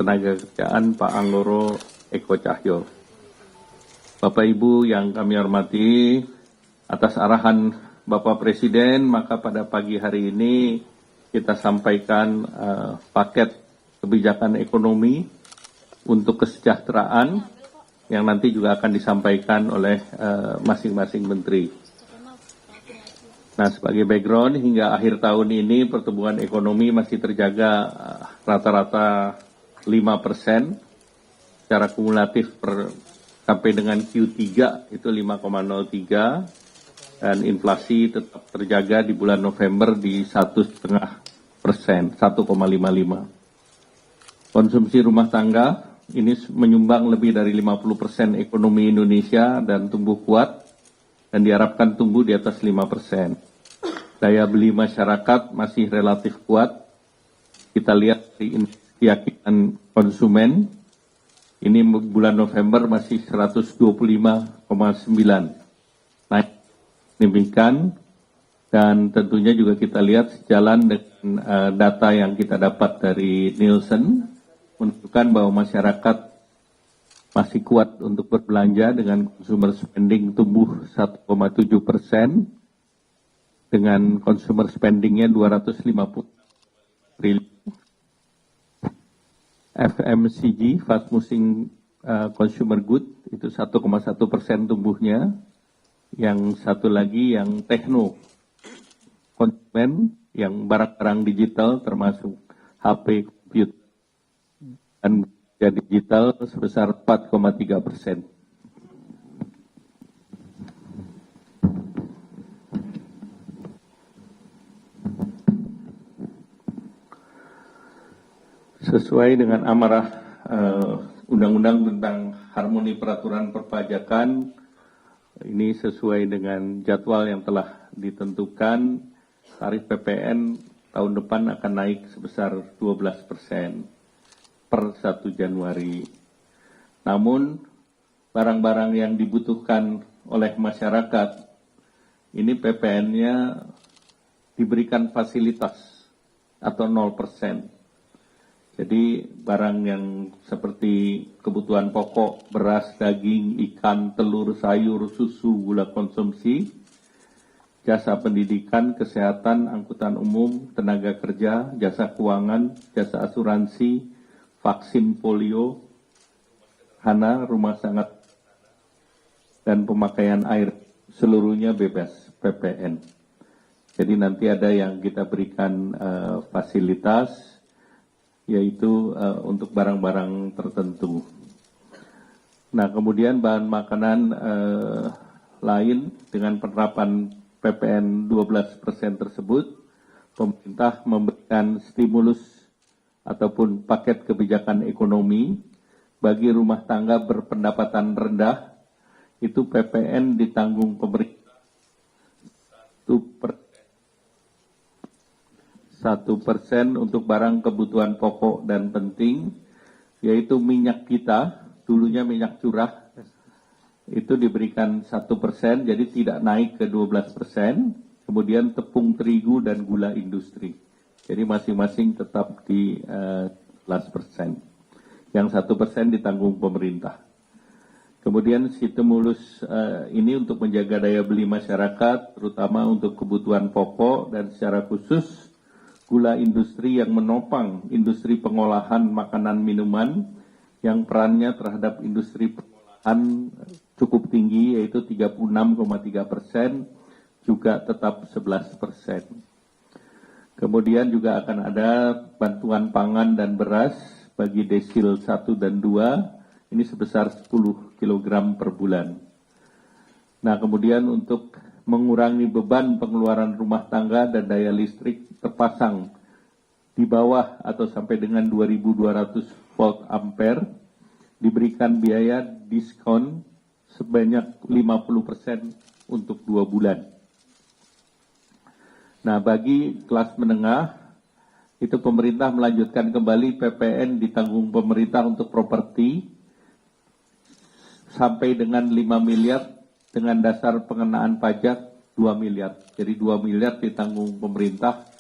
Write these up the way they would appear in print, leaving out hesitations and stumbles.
Ketenagakerjaan Pak Anggoro Eko Cahyo. Bapak Ibu yang kami hormati, atas arahan Bapak Presiden, maka pada pagi hari ini kita sampaikan paket kebijakan ekonomi untuk kesejahteraan yang nanti juga akan disampaikan oleh masing-masing menteri. Nah, sebagai background, hingga akhir tahun ini pertumbuhan ekonomi masih terjaga rata-rata 5%, secara kumulatif sampai dengan Q3 itu 5,03, dan inflasi tetap terjaga di bulan November di 1,5%, 1,55. Konsumsi rumah tangga ini menyumbang lebih dari 50% ekonomi Indonesia dan tumbuh kuat, dan diharapkan tumbuh di atas 5%. Daya beli masyarakat masih relatif kuat. Kita lihat di keyakinan konsumen, ini bulan November masih 125,9. Naik signifikan, dan tentunya juga kita lihat sejalan dengan data yang kita dapat dari Nielsen, menunjukkan bahwa masyarakat masih kuat untuk berbelanja dengan consumer spending tumbuh 1,7%, dengan consumer spendingnya 250 triliun. FMCG, fast moving consumer good, itu 1,1% tumbuhnya. Yang satu lagi yang tekno, konsumen, yang barang-barang digital termasuk HP, komputer, dan digital sebesar 4,3%. Sesuai dengan amarah Undang-Undang tentang Harmoni Peraturan Perpajakan, ini sesuai dengan jadwal yang telah ditentukan, tarif PPN tahun depan akan naik sebesar 12% per 1 Januari. Namun, barang-barang yang dibutuhkan oleh masyarakat, ini PPN-nya diberikan fasilitas atau 0%. Jadi, barang yang seperti kebutuhan pokok, beras, daging, ikan, telur, sayur, susu, gula konsumsi, jasa pendidikan, kesehatan, angkutan umum, tenaga kerja, jasa keuangan, jasa asuransi, vaksin polio, rumah sangat, dan pemakaian air, seluruhnya bebas PPN. Jadi nanti ada yang kita berikan fasilitas, yaitu untuk barang-barang tertentu. Nah, kemudian bahan makanan lain dengan penerapan PPN 12% tersebut, pemerintah memberikan stimulus ataupun paket kebijakan ekonomi bagi rumah tangga berpendapatan rendah, itu PPN ditanggung pemerintah 1% untuk barang kebutuhan pokok dan penting, yaitu minyak kita, dulunya minyak curah, itu diberikan 1%, jadi tidak naik ke 12%, kemudian tepung terigu dan gula industri. Jadi masing-masing tetap di 11%. Yang 1% ditanggung pemerintah. Kemudian stimulus ini untuk menjaga daya beli masyarakat, terutama untuk kebutuhan pokok dan secara khusus gula industri yang menopang industri pengolahan makanan minuman yang perannya terhadap industri pengolahan cukup tinggi, yaitu 36,3%, juga tetap 11%. Kemudian juga akan ada bantuan pangan dan beras bagi desil 1 dan 2, ini sebesar 10 kg per bulan. Nah, kemudian untuk mengurangi beban pengeluaran rumah tangga dan daya listrik terpasang di bawah atau sampai dengan 2200 volt ampere, diberikan biaya diskon sebanyak 50% untuk 2 bulan. Nah, bagi kelas menengah, itu pemerintah melanjutkan kembali PPN ditanggung pemerintah untuk properti sampai dengan 5 miliar dengan dasar pengenaan pajak 2 miliar. Jadi 2 miliar ditanggung pemerintah,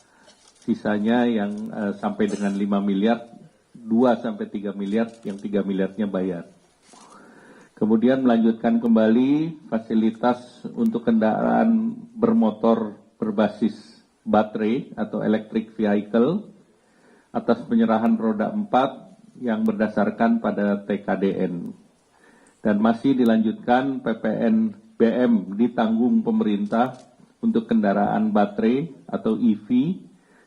sisanya yang sampai dengan 5 miliar 2 sampai 3 miliar, yang 3 miliarnya bayar. Kemudian melanjutkan kembali fasilitas untuk kendaraan bermotor berbasis baterai atau electric vehicle atas penyerahan roda 4 yang berdasarkan pada TKDN. Dan masih dilanjutkan PPN BM ditanggung pemerintah untuk kendaraan baterai atau EV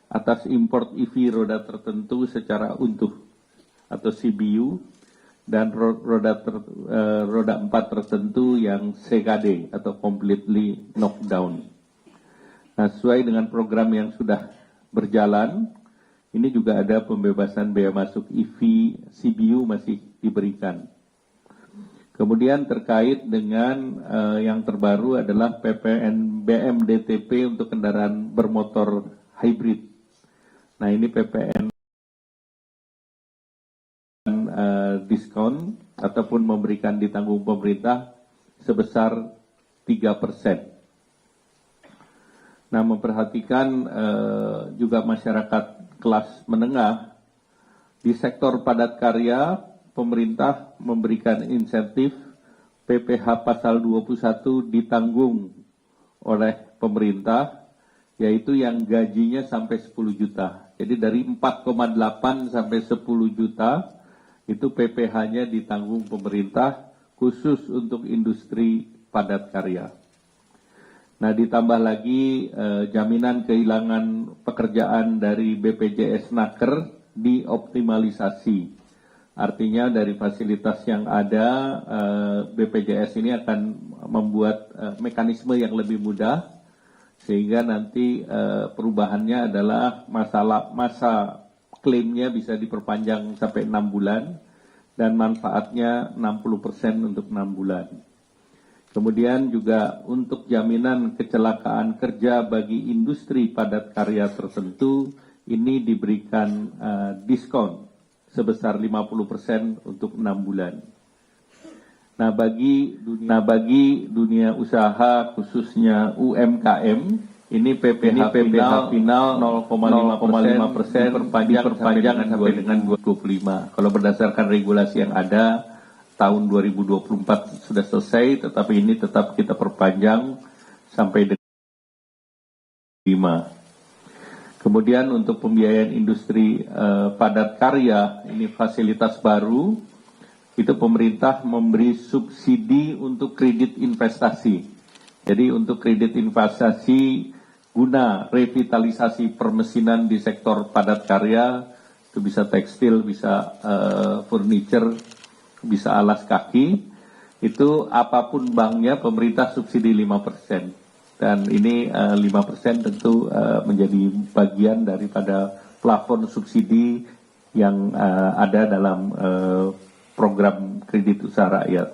atas import EV roda tertentu secara utuh atau CBU dan roda 4 tertentu yang CKD atau completely knockdown. Nah, sesuai dengan program yang sudah berjalan, ini juga ada pembebasan bea masuk EV CBU masih diberikan. Kemudian terkait dengan yang terbaru adalah PPN BM-DTP untuk kendaraan bermotor hybrid. Nah, ini PPN diskon ataupun memberikan ditanggung pemerintah sebesar 3%. Nah, memperhatikan juga masyarakat kelas menengah di sektor padat karya, pemerintah memberikan insentif PPh pasal 21 ditanggung oleh pemerintah, yaitu yang gajinya sampai 10 juta. Jadi dari 4,8 sampai 10 juta itu PPh-nya ditanggung pemerintah khusus untuk industri padat karya. Nah, ditambah lagi jaminan kehilangan pekerjaan dari BPJS Naker dioptimalisasi. Artinya dari fasilitas yang ada, BPJS ini akan membuat mekanisme yang lebih mudah, sehingga nanti perubahannya adalah masa klaimnya bisa diperpanjang sampai 6 bulan, dan manfaatnya 60% untuk 6 bulan. Kemudian juga untuk jaminan kecelakaan kerja bagi industri padat karya tertentu, ini diberikan diskon sebesar 50% untuk 6 bulan. Nah, bagi dunia usaha khususnya UMKM, ini PPh final 0,5% diperpanjang sampai dengan 2025. Kalau berdasarkan regulasi yang ada, tahun 2024 sudah selesai, tetapi ini tetap kita perpanjang sampai dengan 5. Kemudian untuk pembiayaan industri padat karya, ini fasilitas baru, itu pemerintah memberi subsidi untuk kredit investasi. Jadi untuk kredit investasi guna revitalisasi permesinan di sektor padat karya, itu bisa tekstil, bisa furniture, bisa alas kaki, itu apapun banknya pemerintah subsidi 5%. Dan ini 5% tentu menjadi bagian daripada plafon subsidi yang ada dalam program kredit usaha rakyat.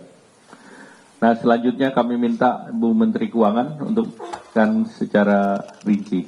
Nah, selanjutnya kami minta Bu Menteri Keuangan untuk kan secara rinci.